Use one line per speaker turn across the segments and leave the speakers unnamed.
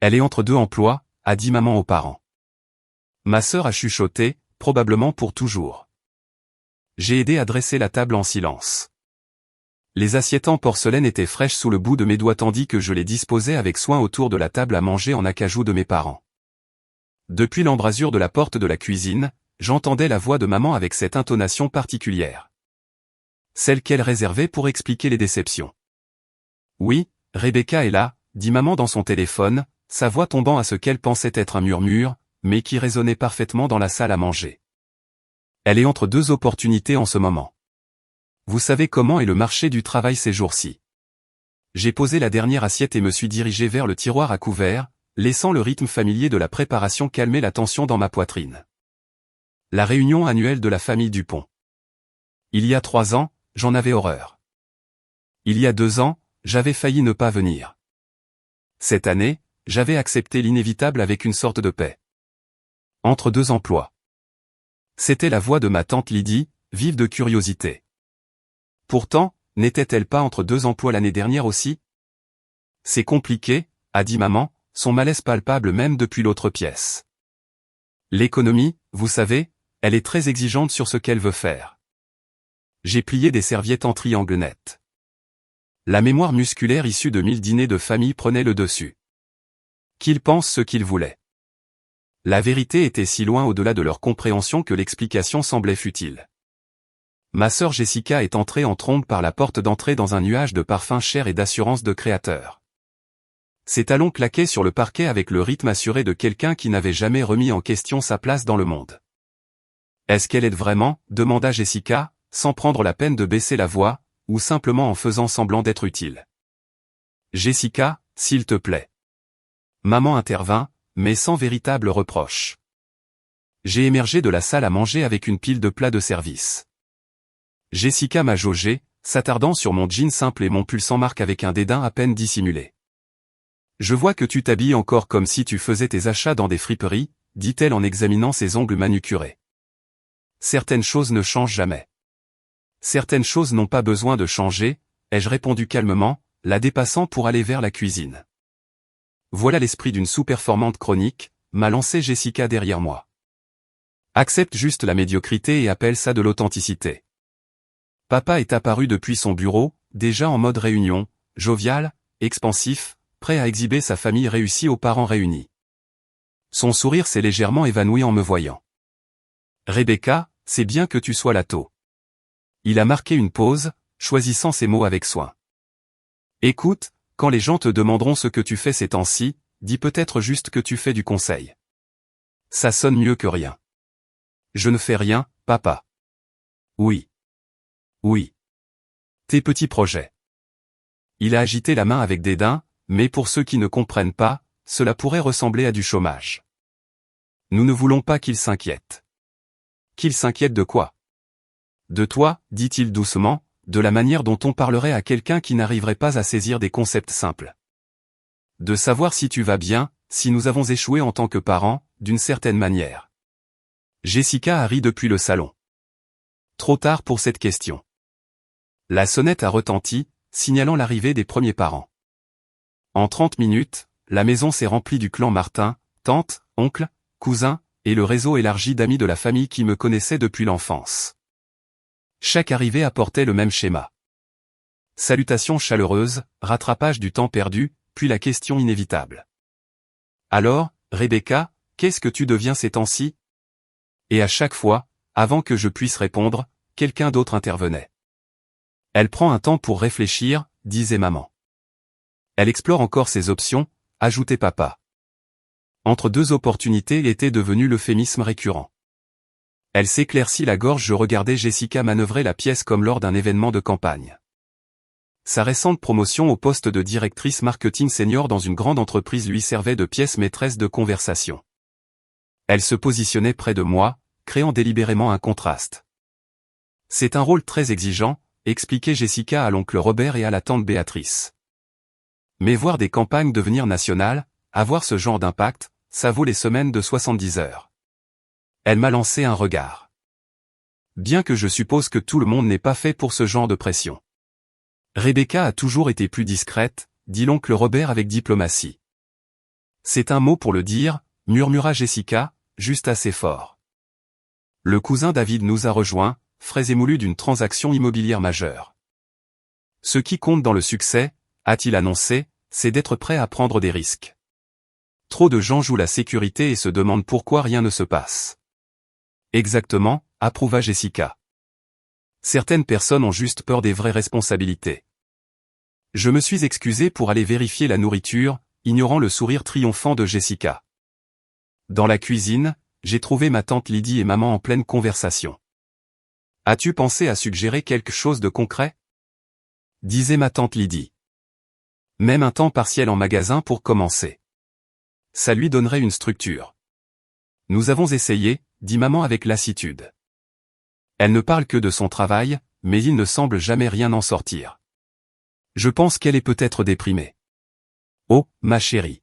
Elle est entre deux emplois, a dit maman aux parents. Ma sœur a chuchoté, probablement pour toujours. J'ai aidé à dresser la table en silence. Les assiettes en porcelaine étaient fraîches sous le bout de mes doigts tandis que je les disposais avec soin autour de la table à manger en acajou de mes parents. Depuis l'embrasure de la porte de la cuisine, j'entendais la voix de maman avec cette intonation particulière. Celle qu'elle réservait pour expliquer les déceptions. Oui, Rebecca est là, dit maman dans son téléphone, sa voix tombant à ce qu'elle pensait être un murmure, mais qui résonnait parfaitement dans la salle à manger. Elle est entre deux opportunités en ce moment. Vous savez comment est le marché du travail ces jours-ci. J'ai posé la dernière assiette et me suis dirigé vers le tiroir à couverts, laissant le rythme familier de la préparation calmer la tension dans ma poitrine. La réunion annuelle de la famille Dupont. Il y a 3 ans, j'en avais horreur. Il y a 2 ans, j'avais failli ne pas venir. Cette année, j'avais accepté l'inévitable avec une sorte de paix. Entre deux emplois. C'était la voix de ma tante Lydie, vive de curiosité. Pourtant, n'était-elle pas entre deux emplois l'année dernière aussi? C'est compliqué, a dit maman, son malaise palpable même depuis l'autre pièce. L'économie, vous savez, elle est très exigeante sur ce qu'elle veut faire. J'ai plié des serviettes en triangle net. La mémoire musculaire issue de 1000 dîners de famille prenait le dessus. Qu'ils pensent ce qu'ils voulaient. La vérité était si loin au-delà de leur compréhension que l'explication semblait futile. Ma sœur Jessica est entrée en trombe par la porte d'entrée dans un nuage de parfums chers et d'assurance de créateur. Ses talons claquaient sur le parquet avec le rythme assuré de quelqu'un qui n'avait jamais remis en question sa place dans le monde. « Est-ce qu'elle aide vraiment ?» demanda Jessica, sans prendre la peine de baisser la voix, ou simplement en faisant semblant d'être utile. « Jessica, s'il te plaît. » Maman intervint, mais sans véritable reproche. J'ai émergé de la salle à manger avec une pile de plats de service. Jessica m'a jaugé, s'attardant sur mon jean simple et mon pull sans marque avec un dédain à peine dissimulé. « Je vois que tu t'habilles encore comme si tu faisais tes achats dans des friperies, dit-elle en examinant ses ongles manucurés. Certaines choses ne changent jamais. Certaines choses n'ont pas besoin de changer, ai-je répondu calmement, la dépassant pour aller vers la cuisine. Voilà l'esprit d'une sous-performante chronique, m'a lancé Jessica derrière moi. Accepte juste la médiocrité et appelle ça de l'authenticité. Papa est apparu depuis son bureau, déjà en mode réunion, jovial, expansif, prêt à exhiber sa famille réussie aux parents réunis. Son sourire s'est légèrement évanoui en me voyant. Rebecca, c'est bien que tu sois là tôt. Il a marqué une pause, choisissant ses mots avec soin. Écoute, quand les gens te demanderont ce que tu fais ces temps-ci, dis peut-être juste que tu fais du conseil. Ça sonne mieux que rien. Je ne fais rien, papa. Oui. Oui. Tes petits projets. Il a agité la main avec dédain, mais pour ceux qui ne comprennent pas, cela pourrait ressembler à du chômage. Nous ne voulons pas qu'il s'inquiète. Qu'il s'inquiète de quoi? De toi, dit-il doucement, de la manière dont on parlerait à quelqu'un qui n'arriverait pas à saisir des concepts simples. De savoir si tu vas bien, si nous avons échoué en tant que parents, d'une certaine manière. Jessica a ri depuis le salon. Trop tard pour cette question. La sonnette a retenti, signalant l'arrivée des premiers parents. En 30 minutes, la maison s'est remplie du clan Martin, tante, oncle, cousin, et le réseau élargi d'amis de la famille qui me connaissaient depuis l'enfance. Chaque arrivée apportait le même schéma. Salutations chaleureuses, rattrapage du temps perdu, puis la question inévitable. Alors, Rebecca, qu'est-ce que tu deviens ces temps-ci? Et à chaque fois, avant que je puisse répondre, quelqu'un d'autre intervenait. Elle prend un temps pour réfléchir, disait maman. Elle explore encore ses options, ajoutait papa. Entre deux opportunités était devenu l'euphémisme récurrent. Elle s'éclaircit la gorge, je regardais Jessica manœuvrer la pièce comme lors d'un événement de campagne. Sa récente promotion au poste de directrice marketing senior dans une grande entreprise lui servait de pièce maîtresse de conversation. Elle se positionnait près de moi, créant délibérément un contraste. C'est un rôle très exigeant, expliquait Jessica à l'oncle Robert et à la tante Béatrice. Mais voir des campagnes devenir nationales, avoir ce genre d'impact, ça vaut les semaines de 70 heures. Elle m'a lancé un regard. Bien que je suppose que tout le monde n'est pas fait pour ce genre de pression. Rebecca a toujours été plus discrète, dit l'oncle Robert avec diplomatie. C'est un mot pour le dire, murmura Jessica, juste assez fort. Le cousin David nous a rejoints, frais émoulu d'une transaction immobilière majeure. Ce qui compte dans le succès, a-t-il annoncé, c'est d'être prêt à prendre des risques. Trop de gens jouent la sécurité et se demandent pourquoi rien ne se passe. Exactement, approuva Jessica. Certaines personnes ont juste peur des vraies responsabilités. Je me suis excusé pour aller vérifier la nourriture, ignorant le sourire triomphant de Jessica. Dans la cuisine, j'ai trouvé ma tante Lydie et maman en pleine conversation. As-tu pensé à suggérer quelque chose de concret? Disait ma tante Lydie. Même un temps partiel en magasin pour commencer. Ça lui donnerait une structure. Nous avons essayé, dit maman avec lassitude. Elle ne parle que de son travail, mais il ne semble jamais rien en sortir. Je pense qu'elle est peut-être déprimée. Oh, ma chérie.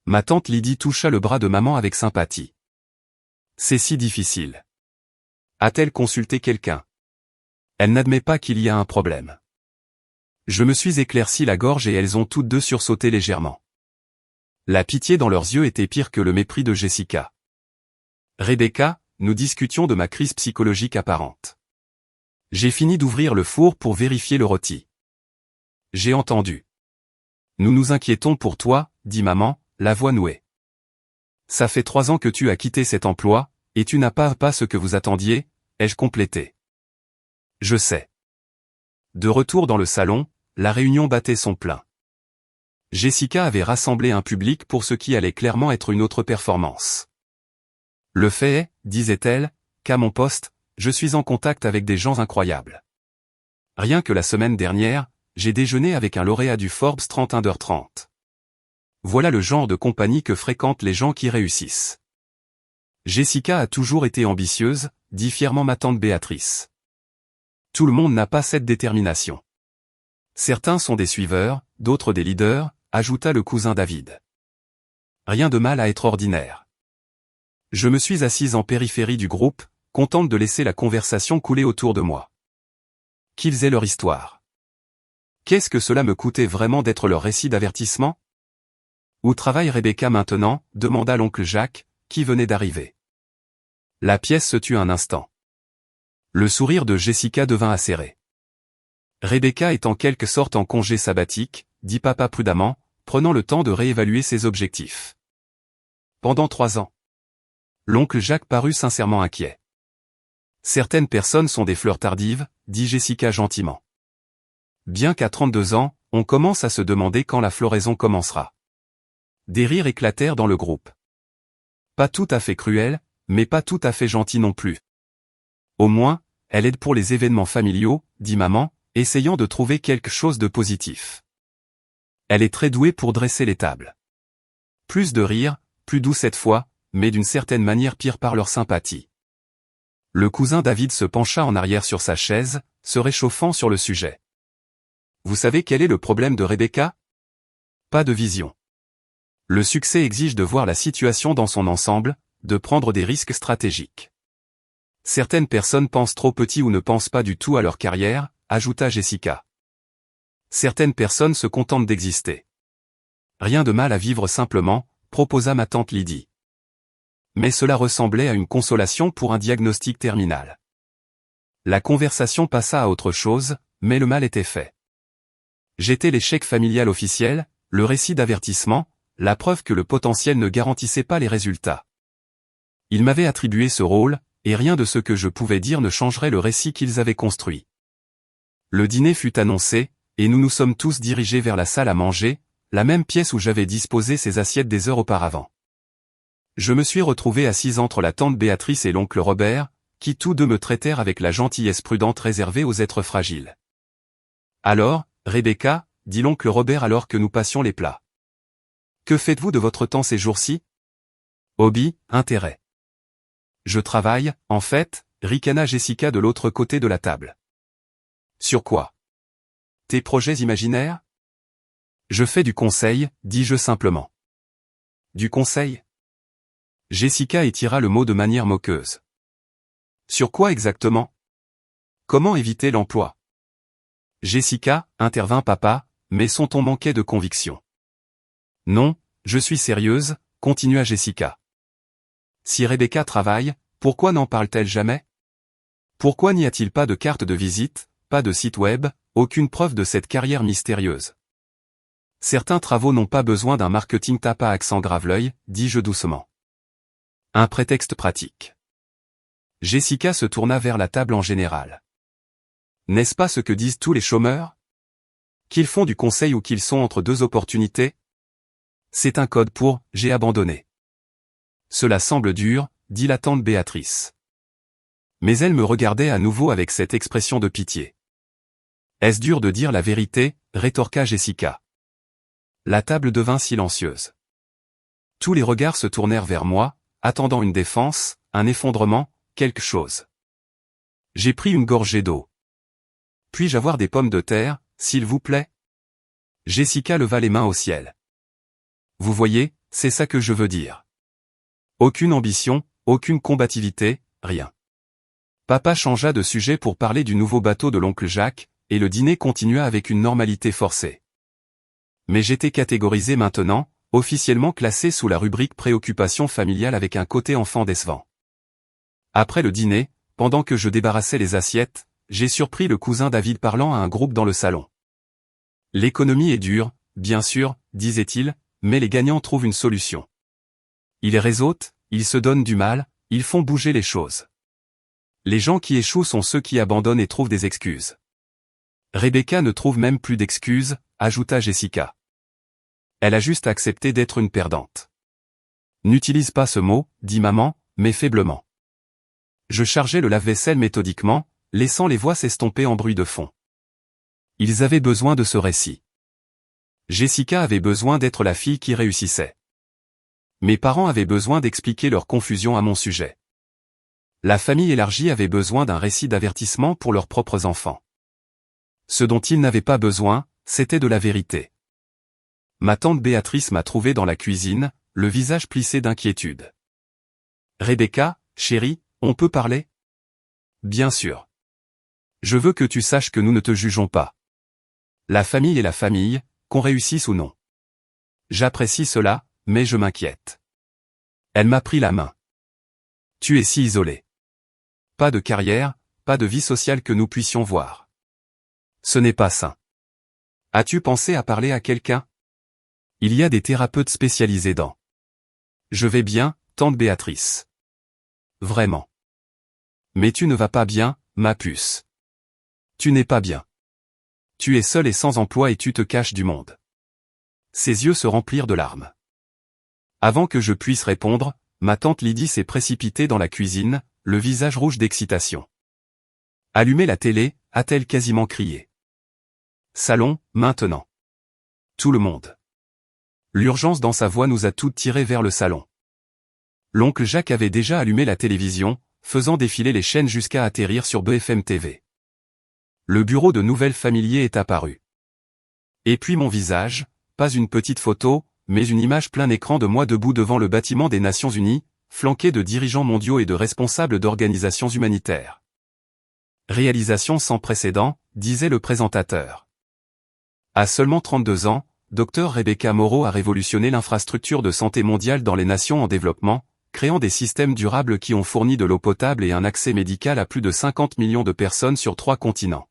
Ma tante Lydie toucha le bras de maman avec sympathie. C'est si difficile. A-t-elle consulté quelqu'un? Elle n'admet pas qu'il y a un problème. Je me suis éclairci la gorge et elles ont toutes deux sursauté légèrement. La pitié dans leurs yeux était pire que le mépris de Jessica. Rebecca, nous discutions de ma crise psychologique apparente. J'ai fini d'ouvrir le four pour vérifier le rôti. J'ai entendu. Nous nous inquiétons pour toi, dit maman, la voix nouée. Ça fait 3 ans que tu as quitté cet emploi, et tu n'as pas ce que vous attendiez, ai-je complété. Je sais. De retour dans le salon, la réunion battait son plein. Jessica avait rassemblé un public pour ce qui allait clairement être une autre performance. Le fait est, disait-elle, qu'à mon poste, je suis en contact avec des gens incroyables. Rien que la semaine dernière, j'ai déjeuné avec un lauréat du Forbes 30 Under 30. Voilà le genre de compagnie que fréquentent les gens qui réussissent. Jessica a toujours été ambitieuse, dit fièrement ma tante Béatrice. Tout le monde n'a pas cette détermination. Certains sont des suiveurs, d'autres des leaders, ajouta le cousin David. Rien de mal à être ordinaire. Je me suis assise en périphérie du groupe, contente de laisser la conversation couler autour de moi. Qu'ils aient leur histoire. Qu'est-ce que cela me coûtait vraiment d'être leur récit d'avertissement? Où travaille Rebecca maintenant? Demanda l'oncle Jacques, qui venait d'arriver. La pièce se tut un instant. Le sourire de Jessica devint acéré. Rebecca est en quelque sorte en congé sabbatique, dit papa prudemment, prenant le temps de réévaluer ses objectifs. Pendant 3 ans. L'oncle Jacques parut sincèrement inquiet. Certaines personnes sont des fleurs tardives, dit Jessica gentiment. Bien qu'à 32 ans, on commence à se demander quand la floraison commencera. Des rires éclatèrent dans le groupe. Pas tout à fait cruel, mais pas tout à fait gentil non plus. Au moins, elle aide pour les événements familiaux, dit maman, essayant de trouver quelque chose de positif. Elle est très douée pour dresser les tables. Plus de rire, plus doux cette fois, mais d'une certaine manière pire par leur sympathie. Le cousin David se pencha en arrière sur sa chaise, se réchauffant sur le sujet. Vous savez quel est le problème de Rebecca? Pas de vision. Le succès exige de voir la situation dans son ensemble, de prendre des risques stratégiques. Certaines personnes pensent trop petit ou ne pensent pas du tout à leur carrière, ajouta Jessica. Certaines personnes se contentent d'exister. Rien de mal à vivre simplement, proposa ma tante Lydie. Mais cela ressemblait à une consolation pour un diagnostic terminal. La conversation passa à autre chose, mais le mal était fait. J'étais l'échec familial officiel, le récit d'avertissement, la preuve que le potentiel ne garantissait pas les résultats. Ils m'avaient attribué ce rôle, et rien de ce que je pouvais dire ne changerait le récit qu'ils avaient construit. Le dîner fut annoncé, et nous nous sommes tous dirigés vers la salle à manger, la même pièce où j'avais disposé ces assiettes des heures auparavant. Je me suis retrouvé assise entre la tante Béatrice et l'oncle Robert, qui tous deux me traitèrent avec la gentillesse prudente réservée aux êtres fragiles. Alors, Rebecca, dit l'oncle Robert alors que nous passions les plats. Que faites-vous de votre temps ces jours-ci? Hobby, intérêt. Je travaille, en fait, ricana Jessica de l'autre côté de la table. Sur quoi? Tes projets imaginaires? Je fais du conseil, dis-je simplement. Du conseil? Jessica étira le mot de manière moqueuse. Sur quoi exactement? Comment éviter l'emploi? Jessica, intervint papa, mais son ton manquait de conviction. Non, Je suis sérieuse, continua Jessica. Si Rebecca travaille, pourquoi n'en parle-t-elle jamais? Pourquoi n'y a-t-il pas de carte de visite, pas de site web, aucune preuve de cette carrière mystérieuse? Certains travaux n'ont pas besoin d'un marketing tape à accent grave-l'œil, dis-je doucement. Un prétexte pratique. Jessica se tourna vers la table en général. N'est-ce pas ce que disent tous les chômeurs? Qu'ils font du conseil ou qu'ils sont entre deux opportunités? C'est un code pour « j'ai abandonné ». Cela semble dur, dit la tante Béatrice. Mais elle me regardait à nouveau avec cette expression de pitié. Est-ce dur de dire la vérité, rétorqua Jessica. La table devint silencieuse. Tous les regards se tournèrent vers moi, attendant une défense, un effondrement, quelque chose. J'ai pris une gorgée d'eau. Puis-je avoir des pommes de terre, s'il vous plaît? Jessica leva les mains au ciel. Vous voyez, c'est ça que je veux dire. Aucune ambition, aucune combativité, rien. Papa changea de sujet pour parler du nouveau bateau de l'oncle Jacques, et le dîner continua avec une normalité forcée. Mais j'étais catégorisé maintenant, officiellement classé sous la rubrique préoccupation familiale avec un côté enfant décevant. Après le dîner, pendant que je débarrassais les assiettes, j'ai surpris le cousin David parlant à un groupe dans le salon. L'économie est dure, bien sûr, disait-il, mais les gagnants trouvent une solution. Ils réseautent, ils se donnent du mal, ils font bouger les choses. Les gens qui échouent sont ceux qui abandonnent et trouvent des excuses. Rebecca ne trouve même plus d'excuses, ajouta Jessica. Elle a juste accepté d'être une perdante. N'utilise pas ce mot, dit maman, mais faiblement. Je chargeais le lave-vaisselle méthodiquement, laissant les voix s'estomper en bruit de fond. Ils avaient besoin de ce récit. Jessica avait besoin d'être la fille qui réussissait. Mes parents avaient besoin d'expliquer leur confusion à mon sujet. La famille élargie avait besoin d'un récit d'avertissement pour leurs propres enfants. Ce dont ils n'avaient pas besoin, c'était de la vérité. Ma tante Béatrice m'a trouvé dans la cuisine, le visage plissé d'inquiétude. Rebecca, chérie, on peut parler? Bien sûr. Je veux que tu saches que nous ne te jugeons pas. La famille est la famille, qu'on réussisse ou non. J'apprécie cela, mais je m'inquiète. Elle m'a pris la main. Tu es si isolé. Pas de carrière, pas de vie sociale que nous puissions voir. Ce n'est pas sain. As-tu pensé à parler à quelqu'un? Il y a des thérapeutes spécialisés dans. Je vais bien, tante Béatrice. Vraiment. Mais tu ne vas pas bien, ma puce. Tu n'es pas bien. Tu es seule et sans emploi et tu te caches du monde. Ses yeux se remplirent de larmes. Avant que je puisse répondre, ma tante Lydie s'est précipitée dans la cuisine, le visage rouge d'excitation. Allumez la télé, a-t-elle quasiment crié. Salon, maintenant. Tout le monde. L'urgence dans sa voix nous a toutes tirés vers le salon. L'oncle Jacques avait déjà allumé la télévision, faisant défiler les chaînes jusqu'à atterrir sur BFM TV. Le bureau de nouvelles familiers est apparu. Et puis mon visage, pas une petite photo, mais une image plein écran de moi debout devant le bâtiment des Nations Unies, flanqué de dirigeants mondiaux et de responsables d'organisations humanitaires. Réalisation sans précédent, disait le présentateur. À seulement 32 ans, Dr Rebecca Moreau a révolutionné l'infrastructure de santé mondiale dans les nations en développement, créant des systèmes durables qui ont fourni de l'eau potable et un accès médical à plus de 50 millions de personnes sur 3 continents.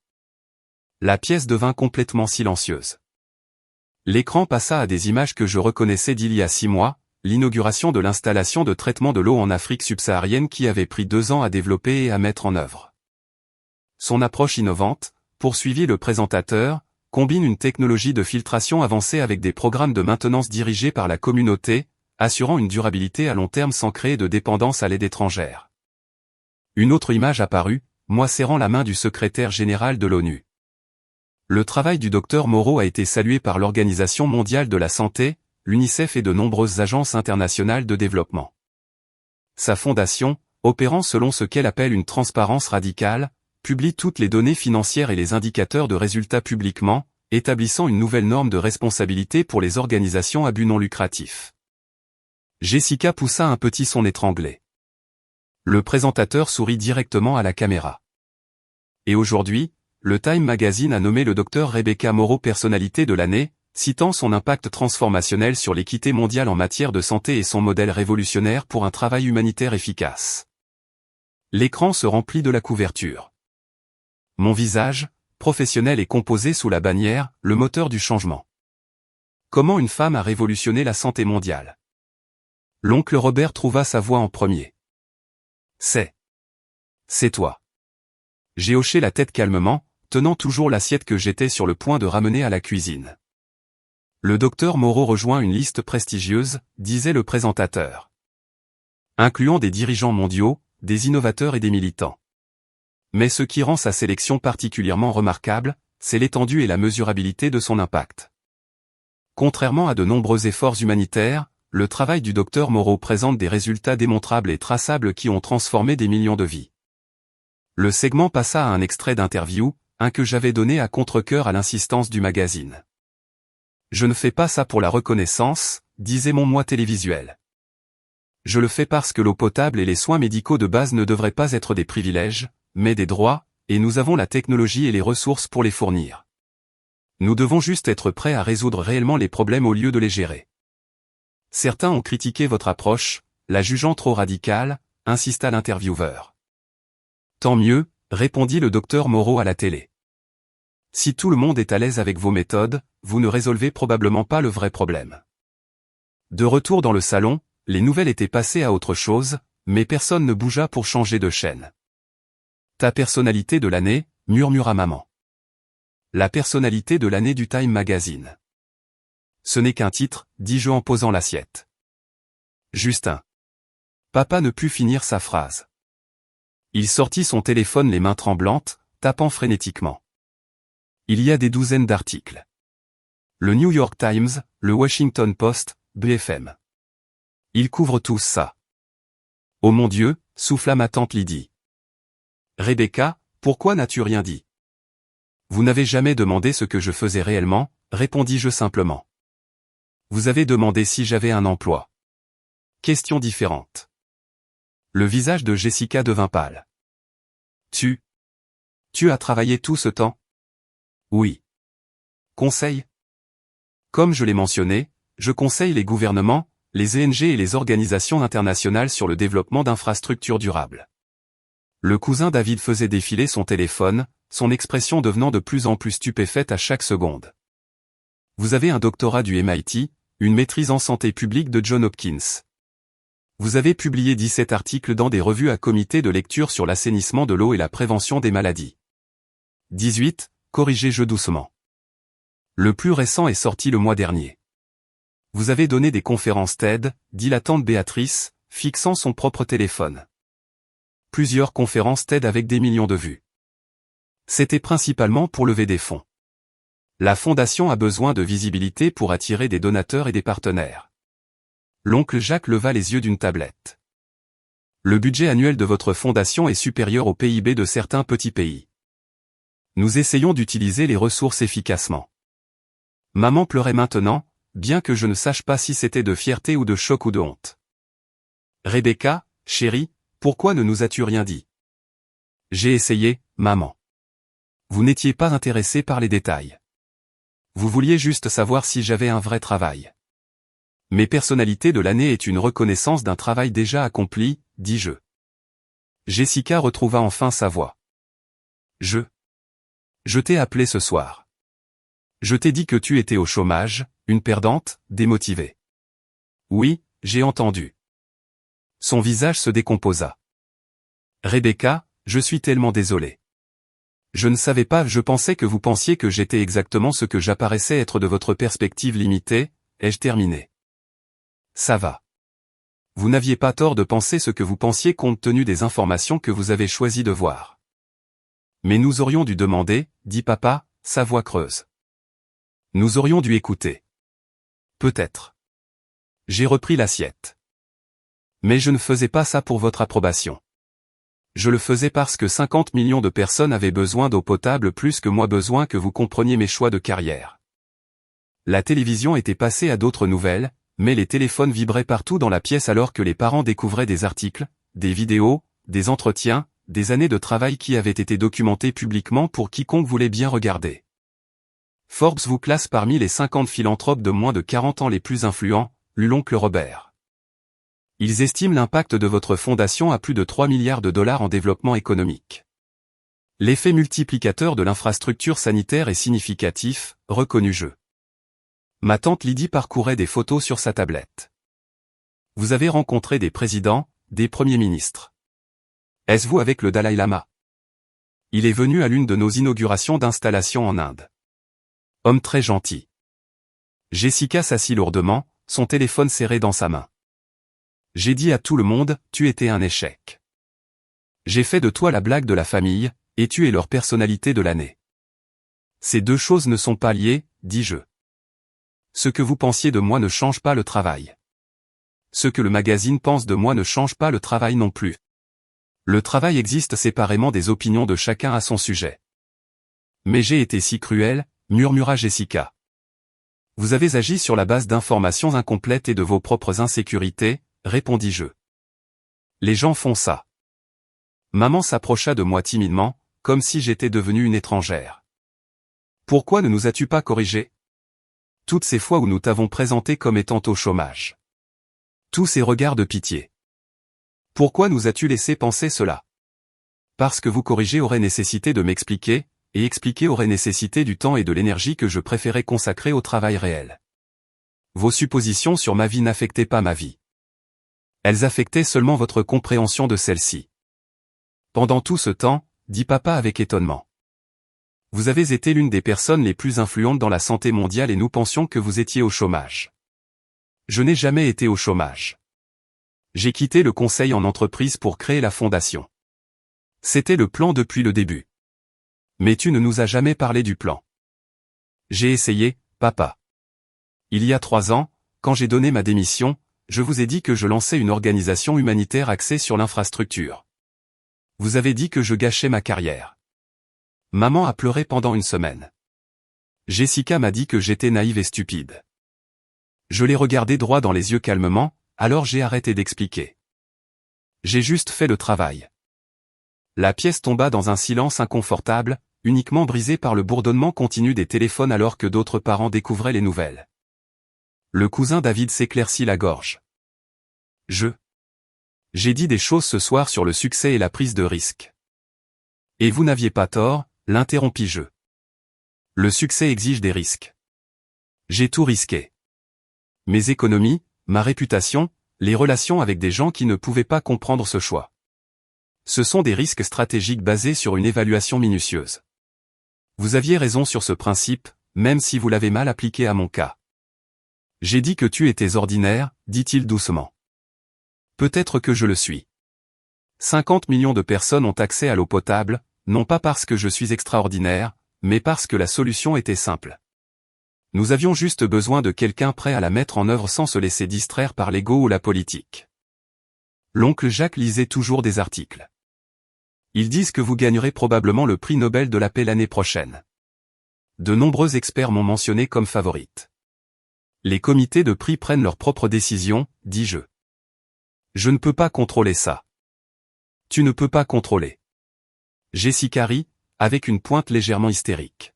La pièce devint complètement silencieuse. L'écran passa à des images que je reconnaissais d'il y a 6 mois, l'inauguration de l'installation de traitement de l'eau en Afrique subsaharienne qui avait pris 2 ans à développer et à mettre en œuvre. Son approche innovante, poursuivit le présentateur, combine une technologie de filtration avancée avec des programmes de maintenance dirigés par la communauté, assurant une durabilité à long terme sans créer de dépendance à l'aide étrangère. Une autre image apparut, moi serrant la main du secrétaire général de l'ONU. Le travail du docteur Moreau a été salué par l'Organisation mondiale de la santé, l'UNICEF et de nombreuses agences internationales de développement. Sa fondation, opérant selon ce qu'elle appelle une transparence radicale, publie toutes les données financières et les indicateurs de résultats publiquement, établissant une nouvelle norme de responsabilité pour les organisations à but non lucratif. Jessica poussa un petit son étranglé. Le présentateur sourit directement à la caméra. Et aujourd'hui, le Time Magazine a nommé le docteur Rebecca Moreau personnalité de l'année, citant son impact transformationnel sur l'équité mondiale en matière de santé et son modèle révolutionnaire pour un travail humanitaire efficace. L'écran se remplit de la couverture. Mon visage, professionnel est composé sous la bannière « Le moteur du changement ». Comment une femme a révolutionné la santé mondiale. L'oncle Robert trouva sa voix en premier. C'est toi. J'ai hoché la tête calmement, tenant toujours l'assiette que j'étais sur le point de ramener à la cuisine. Le docteur Moreau rejoint une liste prestigieuse, disait le présentateur. Incluant des dirigeants mondiaux, des innovateurs et des militants. Mais ce qui rend sa sélection particulièrement remarquable, c'est l'étendue et la mesurabilité de son impact. Contrairement à de nombreux efforts humanitaires, le travail du docteur Moreau présente des résultats démontrables et traçables qui ont transformé des millions de vies. Le segment passa à un extrait d'interview, un que j'avais donné à contre-cœur à l'insistance du magazine. Je ne fais pas ça pour la reconnaissance, disait mon moi télévisuel. Je le fais parce que l'eau potable et les soins médicaux de base ne devraient pas être des privilèges, mais des droits, et nous avons la technologie et les ressources pour les fournir. Nous devons juste être prêts à résoudre réellement les problèmes au lieu de les gérer. Certains ont critiqué votre approche, la jugeant trop radicale, insista l'intervieweur. Tant mieux, répondit le docteur Moreau à la télé. Si tout le monde est à l'aise avec vos méthodes, vous ne résolvez probablement pas le vrai problème. De retour dans le salon, les nouvelles étaient passées à autre chose, mais personne ne bougea pour changer de chaîne. Ta personnalité de l'année, murmura maman. La personnalité de l'année du Time Magazine. Ce n'est qu'un titre, dis-je en posant l'assiette. Justin. Papa ne put finir sa phrase. Il sortit son téléphone les mains tremblantes, tapant frénétiquement. Il y a des douzaines d'articles. Le New York Times, le Washington Post, BFM. Ils couvrent tous ça. Oh mon Dieu, souffla ma tante Lydie. Rebecca, pourquoi n'as-tu rien dit? Vous n'avez jamais demandé ce que je faisais réellement, répondis-je simplement. Vous avez demandé si j'avais un emploi. Question différente. Le visage de Jessica devint pâle. Tu as travaillé tout ce temps? Oui. Conseil? Comme je l'ai mentionné, je conseille les gouvernements, les ONG et les organisations internationales sur le développement d'infrastructures durables. Le cousin David faisait défiler son téléphone, son expression devenant de plus en plus stupéfaite à chaque seconde. Vous avez un doctorat du MIT, une maîtrise en santé publique de Johns Hopkins. Vous avez publié 17 articles dans des revues à comité de lecture sur l'assainissement de l'eau et la prévention des maladies. 18, corrigez-je doucement. Le plus récent est sorti le mois dernier. Vous avez donné des conférences TED, dit la tante Béatrice, fixant son propre téléphone. Plusieurs conférences TED avec des millions de vues. C'était principalement pour lever des fonds. La fondation a besoin de visibilité pour attirer des donateurs et des partenaires. L'oncle Jacques leva les yeux d'une tablette. Le budget annuel de votre fondation est supérieur au PIB de certains petits pays. Nous essayons d'utiliser les ressources efficacement. Maman pleurait maintenant, bien que je ne sache pas si c'était de fierté ou de choc ou de honte. Rebecca, chérie, pourquoi ne nous as-tu rien dit? J'ai essayé, maman. Vous n'étiez pas intéressée par les détails. Vous vouliez juste savoir si j'avais un vrai travail. Mes personnalités de l'année est une reconnaissance d'un travail déjà accompli, dis-je. Jessica retrouva enfin sa voix. Je t'ai appelé ce soir. Je t'ai dit que tu étais au chômage, une perdante, démotivée. Oui, j'ai entendu. Son visage se décomposa. Rebecca, je suis tellement désolé. Je ne savais pas, je pensais que vous pensiez que j'étais exactement ce que j'apparaissais être de votre perspective limitée, ai-je terminé. Ça va. Vous n'aviez pas tort de penser ce que vous pensiez compte tenu des informations que vous avez choisi de voir. Mais nous aurions dû demander, dit papa, sa voix creuse. Nous aurions dû écouter. Peut-être. J'ai repris l'assiette. Mais je ne faisais pas ça pour votre approbation. Je le faisais parce que 50 millions de personnes avaient besoin d'eau potable plus que moi besoin que vous compreniez mes choix de carrière. La télévision était passée à d'autres nouvelles, mais les téléphones vibraient partout dans la pièce alors que les parents découvraient des articles, des vidéos, des entretiens, des années de travail qui avaient été documentés publiquement pour quiconque voulait bien regarder. Forbes vous classe parmi les 50 philanthropes de moins de 40 ans les plus influents, lut l'oncle Robert. Ils estiment l'impact de votre fondation à plus de 3 milliards de dollars en développement économique. L'effet multiplicateur de l'infrastructure sanitaire est significatif, reconnu je. Ma tante Lydie parcourait des photos sur sa tablette. Vous avez rencontré des présidents, des premiers ministres. Est-ce vous avec le Dalai Lama? Il est venu à l'une de nos inaugurations d'installation en Inde. Homme très gentil. Jessica s'assit lourdement, son téléphone serré dans sa main. J'ai dit à tout le monde, tu étais un échec. J'ai fait de toi la blague de la famille, et tu es leur personnalité de l'année. Ces deux choses ne sont pas liées, dis-je. Ce que vous pensiez de moi ne change pas le travail. Ce que le magazine pense de moi ne change pas le travail non plus. Le travail existe séparément des opinions de chacun à son sujet. Mais j'ai été si cruel, murmura Jessica. Vous avez agi sur la base d'informations incomplètes et de vos propres insécurités, répondis-je. Les gens font ça. Maman s'approcha de moi timidement, comme si j'étais devenue une étrangère. Pourquoi ne nous as-tu pas corrigés? Toutes ces fois où nous t'avons présenté comme étant au chômage. Tous ces regards de pitié. Pourquoi nous as-tu laissé penser cela? Parce que vous corriger aurait nécessité de m'expliquer, et expliquer aurait nécessité du temps et de l'énergie que je préférais consacrer au travail réel. Vos suppositions sur ma vie n'affectaient pas ma vie. Elles affectaient seulement votre compréhension de celle-ci. Pendant tout ce temps, dit papa avec étonnement. Vous avez été l'une des personnes les plus influentes dans la santé mondiale et nous pensions que vous étiez au chômage. Je n'ai jamais été au chômage. J'ai quitté le conseil en entreprise pour créer la fondation. C'était le plan depuis le début. Mais tu ne nous as jamais parlé du plan. J'ai essayé, papa. Il y a 3 ans, quand j'ai donné ma démission, je vous ai dit que je lançais une organisation humanitaire axée sur l'infrastructure. Vous avez dit que je gâchais ma carrière. Maman a pleuré pendant une semaine. Jessica m'a dit que j'étais naïve et stupide. Je l'ai regardé droit dans les yeux calmement, alors j'ai arrêté d'expliquer. J'ai juste fait le travail. La pièce tomba dans un silence inconfortable, uniquement brisé par le bourdonnement continu des téléphones alors que d'autres parents découvraient les nouvelles. Le cousin David s'éclaircit la gorge. J'ai dit des choses ce soir sur le succès et la prise de risque. Et vous n'aviez pas tort, l'interrompis-je. Le succès exige des risques. J'ai tout risqué. Mes économies, ma réputation, les relations avec des gens qui ne pouvaient pas comprendre ce choix. Ce sont des risques stratégiques basés sur une évaluation minutieuse. Vous aviez raison sur ce principe, même si vous l'avez mal appliqué à mon cas. J'ai dit que tu étais ordinaire, dit-il doucement. Peut-être que je le suis. 50 millions de personnes ont accès à l'eau potable, non pas parce que je suis extraordinaire, mais parce que la solution était simple. Nous avions juste besoin de quelqu'un prêt à la mettre en œuvre sans se laisser distraire par l'ego ou la politique. L'oncle Jacques lisait toujours des articles. Ils disent que vous gagnerez probablement le prix Nobel de la paix l'année prochaine. De nombreux experts m'ont mentionné comme favorite. Les comités de prix prennent leurs propres décisions, dis-je. Je ne peux pas contrôler ça. Tu ne peux pas contrôler. Jessica rit, avec une pointe légèrement hystérique.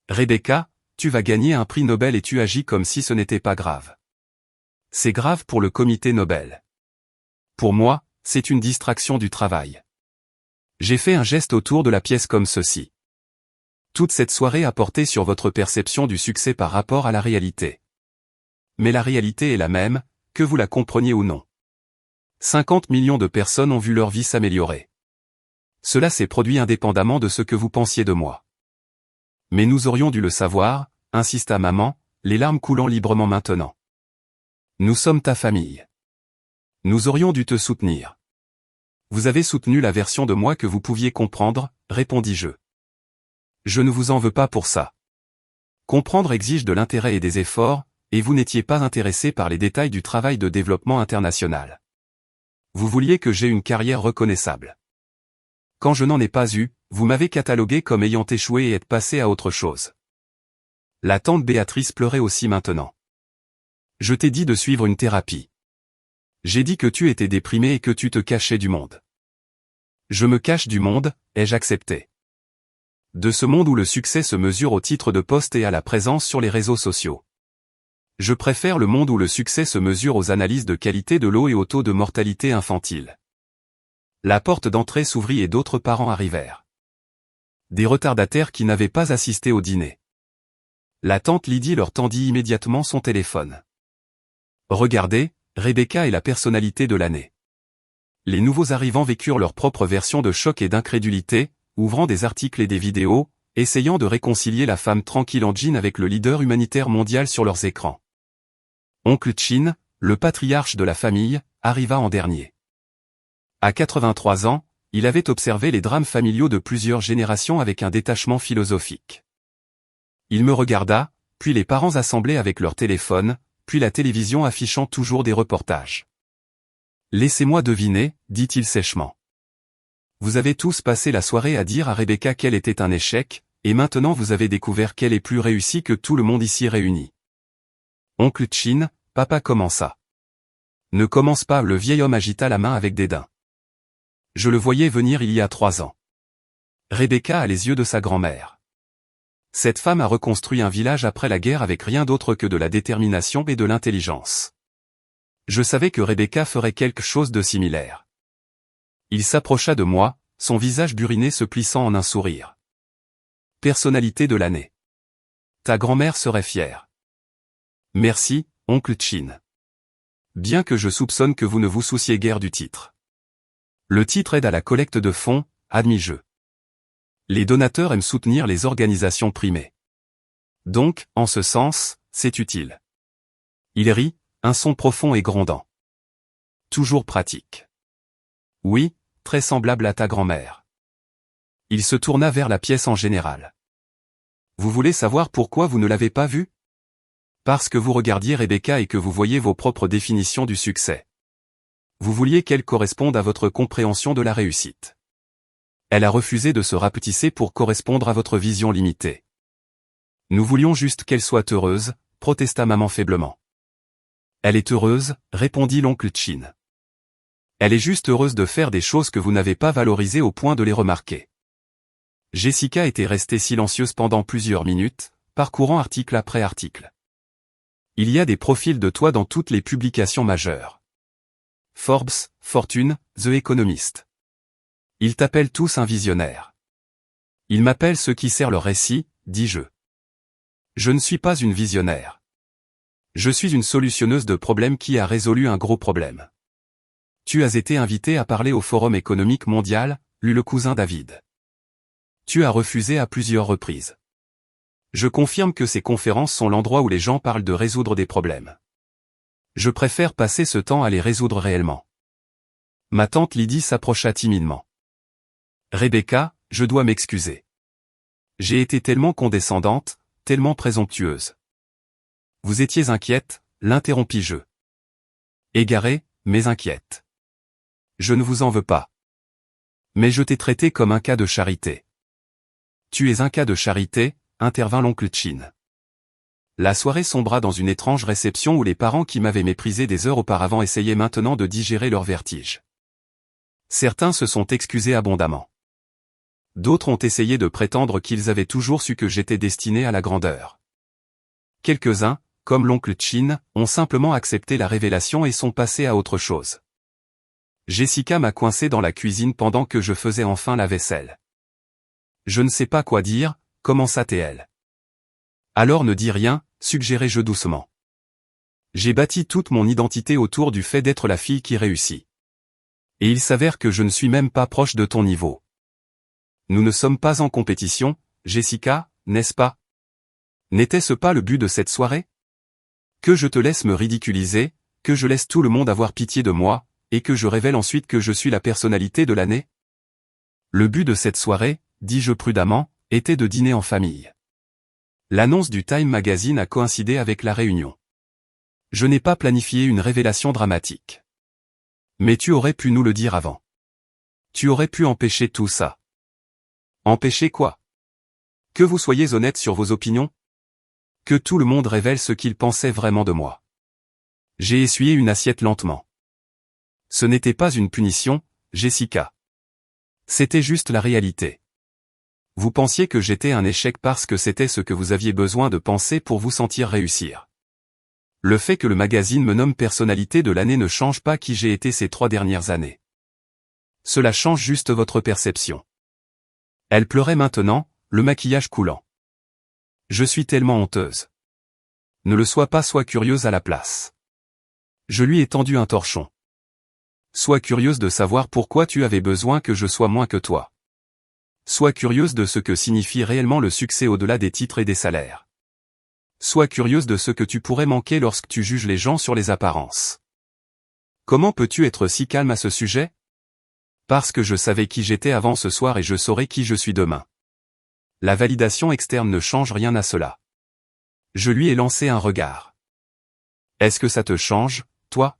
Rebecca, tu vas gagner un prix Nobel et tu agis comme si ce n'était pas grave. C'est grave pour le comité Nobel. Pour moi, c'est une distraction du travail. J'ai fait un geste autour de la pièce comme ceci. Toute cette soirée a porté sur votre perception du succès par rapport à la réalité. Mais la réalité est la même, que vous la compreniez ou non. 50 millions de personnes ont vu leur vie s'améliorer. Cela s'est produit indépendamment de ce que vous pensiez de moi. Mais nous aurions dû le savoir, insista maman, les larmes coulant librement maintenant. Nous sommes ta famille. Nous aurions dû te soutenir. Vous avez soutenu la version de moi que vous pouviez comprendre, répondis-je. Je ne vous en veux pas pour ça. Comprendre exige de l'intérêt et des efforts, et vous n'étiez pas intéressé par les détails du travail de développement international. Vous vouliez que j'aie une carrière reconnaissable. Quand je n'en ai pas eu, vous m'avez catalogué comme ayant échoué et être passé à autre chose. La tante Béatrice pleurait aussi maintenant. Je t'ai dit de suivre une thérapie. J'ai dit que tu étais déprimé et que tu te cachais du monde. Je me cache du monde, ai-je accepté. De ce monde où le succès se mesure au titre de poste et à la présence sur les réseaux sociaux. Je préfère le monde où le succès se mesure aux analyses de qualité de l'eau et au taux de mortalité infantile. La porte d'entrée s'ouvrit et d'autres parents arrivèrent. Des retardataires qui n'avaient pas assisté au dîner. La tante Lydie leur tendit immédiatement son téléphone. Regardez, Rebecca est la personnalité de l'année. Les nouveaux arrivants vécurent leur propre version de choc et d'incrédulité, ouvrant des articles et des vidéos, essayant de réconcilier la femme tranquille en jean avec le leader humanitaire mondial sur leurs écrans. Oncle Chin, le patriarche de la famille, arriva en dernier. À 83 ans, il avait observé les drames familiaux de plusieurs générations avec un détachement philosophique. Il me regarda, puis les parents assemblés avec leur téléphone, puis la télévision affichant toujours des reportages. « Laissez-moi deviner, dit-il sèchement. Vous avez tous passé la soirée à dire à Rebecca qu'elle était un échec, et maintenant vous avez découvert qu'elle est plus réussie que tout le monde ici réuni. » Oncle Chin, papa commença. Ne commence pas, le vieil homme agita la main avec dédain. Je le voyais venir il y a 3 ans. Rebecca a les yeux de sa grand-mère. Cette femme a reconstruit un village après la guerre avec rien d'autre que de la détermination et de l'intelligence. Je savais que Rebecca ferait quelque chose de similaire. Il s'approcha de moi, son visage buriné se plissant en un sourire. Personnalité de l'année. Ta grand-mère serait fière. Merci, oncle Chin. Bien que je soupçonne que vous ne vous souciez guère du titre. Le titre aide à la collecte de fonds, admis-je. Les donateurs aiment soutenir les organisations primées. Donc, en ce sens, c'est utile. Il rit, un son profond et grondant. Toujours pratique. Oui, très semblable à ta grand-mère. Il se tourna vers la pièce en général. Vous voulez savoir pourquoi vous ne l'avez pas vue? Parce que vous regardiez Rebecca et que vous voyez vos propres définitions du succès. Vous vouliez qu'elle corresponde à votre compréhension de la réussite. Elle a refusé de se rapetisser pour correspondre à votre vision limitée. Nous voulions juste qu'elle soit heureuse, protesta maman faiblement. Elle est heureuse, répondit l'oncle Chin. Elle est juste heureuse de faire des choses que vous n'avez pas valorisées au point de les remarquer. Jessica était restée silencieuse pendant plusieurs minutes, parcourant article après article. Il y a des profils de toi dans toutes les publications majeures. Forbes, Fortune, The Economist. Ils t'appellent tous un visionnaire. Ils m'appellent ceux qui serrent leur récit, dis-je. Je ne suis pas une visionnaire. Je suis une solutionneuse de problèmes qui a résolu un gros problème. Tu as été invité à parler au Forum économique mondial, lut le cousin David. Tu as refusé à plusieurs reprises. Je confirme que ces conférences sont l'endroit où les gens parlent de résoudre des problèmes. Je préfère passer ce temps à les résoudre réellement. Ma tante Lydie s'approcha timidement. Rebecca, je dois m'excuser. J'ai été tellement condescendante, tellement présomptueuse. Vous étiez inquiète, l'interrompis-je. Égarée, mais inquiète. Je ne vous en veux pas. Mais je t'ai traité comme un cas de charité. Tu es un cas de charité, intervint l'oncle Chin. La soirée sombra dans une étrange réception où les parents qui m'avaient méprisé des heures auparavant essayaient maintenant de digérer leur vertige. Certains se sont excusés abondamment. D'autres ont essayé de prétendre qu'ils avaient toujours su que j'étais destiné à la grandeur. Quelques-uns, comme l'oncle Chin, ont simplement accepté la révélation et sont passés à autre chose. Jessica m'a coincé dans la cuisine pendant que je faisais enfin la vaisselle. Je ne sais pas quoi dire, commença-t-elle. Alors ne dis rien, suggérai-je doucement. J'ai bâti toute mon identité autour du fait d'être la fille qui réussit. Et il s'avère que je ne suis même pas proche de ton niveau. Nous ne sommes pas en compétition, Jessica, n'est-ce pas? N'était-ce pas le but de cette soirée? Que je te laisse me ridiculiser, que je laisse tout le monde avoir pitié de moi, et que je révèle ensuite que je suis la personnalité de l'année? Le but de cette soirée, dis-je prudemment, était de dîner en famille. L'annonce du Time Magazine a coïncidé avec la réunion. Je n'ai pas planifié une révélation dramatique. Mais tu aurais pu nous le dire avant. Tu aurais pu empêcher tout ça. Empêcher quoi? Que vous soyez honnête sur vos opinions? Que tout le monde révèle ce qu'il pensait vraiment de moi. J'ai essuyé une assiette lentement. Ce n'était pas une punition, Jessica. C'était juste la réalité. Vous pensiez que j'étais un échec parce que c'était ce que vous aviez besoin de penser pour vous sentir réussir. Le fait que le magazine me nomme personnalité de l'année ne change pas qui j'ai été ces 3 dernières années. Cela change juste votre perception. Elle pleurait maintenant, le maquillage coulant. Je suis tellement honteuse. Ne le sois pas, sois curieuse à la place. Je lui ai tendu un torchon. Sois curieuse de savoir pourquoi tu avais besoin que je sois moins que toi. Sois curieuse de ce que signifie réellement le succès au-delà des titres et des salaires. Sois curieuse de ce que tu pourrais manquer lorsque tu juges les gens sur les apparences. Comment peux-tu être si calme à ce sujet? Parce que je savais qui j'étais avant ce soir et je saurai qui je suis demain. La validation externe ne change rien à cela. Je lui ai lancé un regard. Est-ce que ça te change, toi?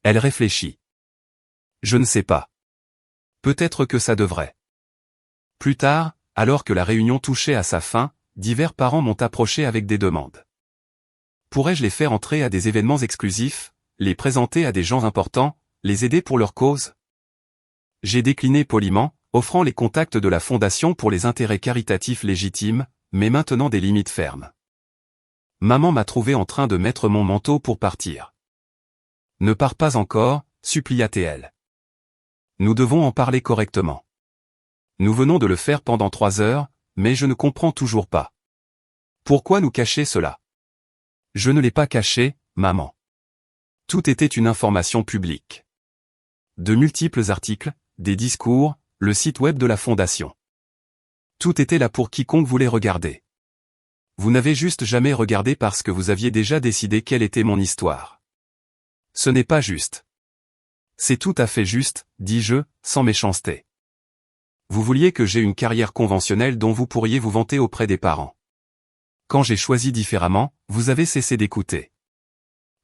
Elle réfléchit. Je ne sais pas. Peut-être que ça devrait. Plus tard, alors que la réunion touchait à sa fin, divers parents m'ont approché avec des demandes. Pourrais-je les faire entrer à des événements exclusifs, les présenter à des gens importants, les aider pour leur cause? J'ai décliné poliment, offrant les contacts de la fondation pour les intérêts caritatifs légitimes, mais maintenant des limites fermes. Maman m'a trouvé en train de mettre mon manteau pour partir. Ne pars pas encore, supplia-t-elle. Nous devons en parler correctement. Nous venons de le faire pendant 3 heures, mais je ne comprends toujours pas. Pourquoi nous cacher cela? Je ne l'ai pas caché, maman. Tout était une information publique. De multiples articles, des discours, le site web de la fondation. Tout était là pour quiconque voulait regarder. Vous n'avez juste jamais regardé parce que vous aviez déjà décidé quelle était mon histoire. Ce n'est pas juste. C'est tout à fait juste, dis-je, sans méchanceté. Vous vouliez que j'aie une carrière conventionnelle dont vous pourriez vous vanter auprès des parents. Quand j'ai choisi différemment, vous avez cessé d'écouter.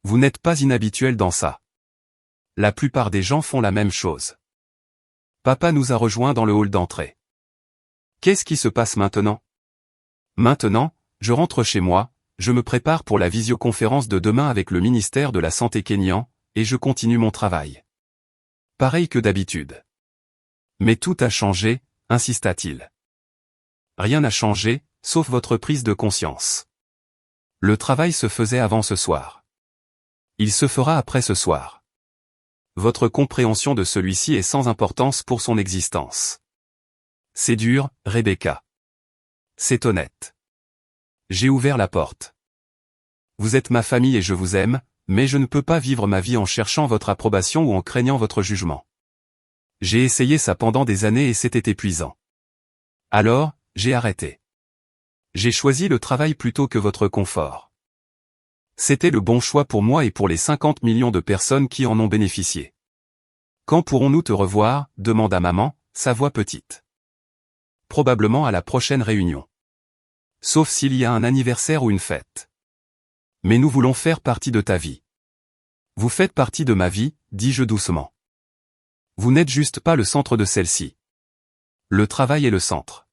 Vous n'êtes pas inhabituel dans ça. La plupart des gens font la même chose. Papa nous a rejoints dans le hall d'entrée. Qu'est-ce qui se passe maintenant? Maintenant, je rentre chez moi, je me prépare pour la visioconférence de demain avec le ministère de la Santé kényan, et je continue mon travail. Pareil que d'habitude. Mais tout a changé, insista-t-il. Rien n'a changé, sauf votre prise de conscience. Le travail se faisait avant ce soir. Il se fera après ce soir. Votre compréhension de celui-ci est sans importance pour son existence. C'est dur, Rebecca. C'est honnête. J'ai ouvert la porte. Vous êtes ma famille et je vous aime, mais je ne peux pas vivre ma vie en cherchant votre approbation ou en craignant votre jugement. J'ai essayé ça pendant des années et c'était épuisant. Alors, j'ai arrêté. J'ai choisi le travail plutôt que votre confort. C'était le bon choix pour moi et pour les 50 millions de personnes qui en ont bénéficié. Quand pourrons-nous te revoir? Demanda maman, sa voix petite. Probablement à la prochaine réunion. Sauf s'il y a un anniversaire ou une fête. Mais nous voulons faire partie de ta vie. Vous faites partie de ma vie, dis-je doucement. Vous n'êtes juste pas le centre de celle-ci. Le travail est le centre.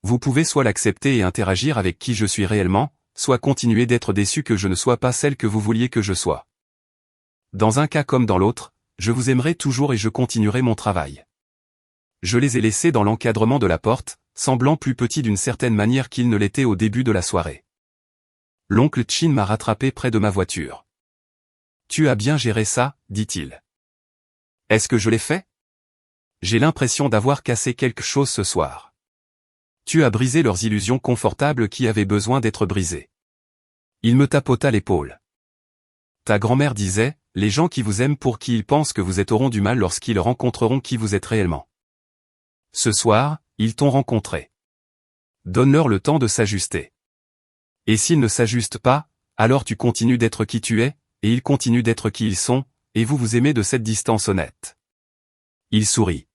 Vous pouvez soit l'accepter et interagir avec qui je suis réellement, soit continuer d'être déçu que je ne sois pas celle que vous vouliez que je sois. Dans un cas comme dans l'autre, je vous aimerai toujours et je continuerai mon travail. Je les ai laissés dans l'encadrement de la porte, semblant plus petits d'une certaine manière qu'ils ne l'étaient au début de la soirée. L'oncle Chin m'a rattrapé près de ma voiture. Tu as bien géré ça, dit-il. Est-ce que je l'ai fait? J'ai l'impression d'avoir cassé quelque chose ce soir. Tu as brisé leurs illusions confortables qui avaient besoin d'être brisées. Il me tapota l'épaule. Ta grand-mère disait, les gens qui vous aiment pour qui ils pensent que vous êtes auront du mal lorsqu'ils rencontreront qui vous êtes réellement. Ce soir, ils t'ont rencontré. Donne-leur le temps de s'ajuster. Et s'ils ne s'ajustent pas, alors tu continues d'être qui tu es, et ils continuent d'être qui ils sont, et vous vous aimez de cette distance honnête. Il sourit.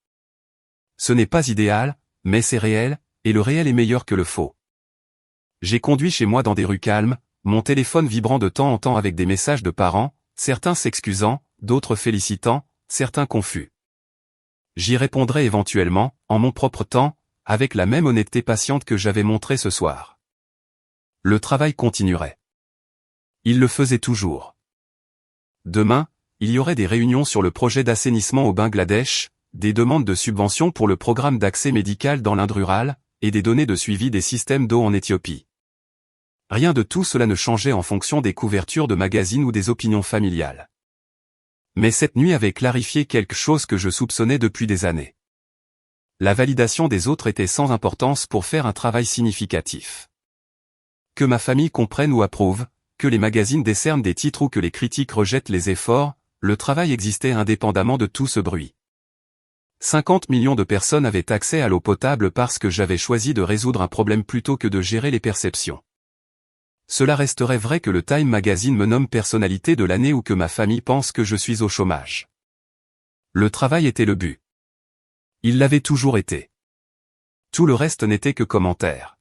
Ce n'est pas idéal, mais c'est réel, et le réel est meilleur que le faux. J'ai conduit chez moi dans des rues calmes, mon téléphone vibrant de temps en temps avec des messages de parents, certains s'excusant, d'autres félicitant, certains confus. J'y répondrai éventuellement, en mon propre temps, avec la même honnêteté patiente que j'avais montrée ce soir. Le travail continuerait. Il le faisait toujours. Demain, il y aurait des réunions sur le projet d'assainissement au Bangladesh, des demandes de subventions pour le programme d'accès médical dans l'Inde rurale, et des données de suivi des systèmes d'eau en Éthiopie. Rien de tout cela ne changeait en fonction des couvertures de magazines ou des opinions familiales. Mais cette nuit avait clarifié quelque chose que je soupçonnais depuis des années. La validation des autres était sans importance pour faire un travail significatif. Que ma famille comprenne ou approuve, que les magazines décernent des titres ou que les critiques rejettent les efforts, le travail existait indépendamment de tout ce bruit. 50 millions de personnes avaient accès à l'eau potable parce que j'avais choisi de résoudre un problème plutôt que de gérer les perceptions. Cela resterait vrai que le Time Magazine me nomme personnalité de l'année ou que ma famille pense que je suis au chômage. Le travail était le but. Il l'avait toujours été. Tout le reste n'était que commentaire.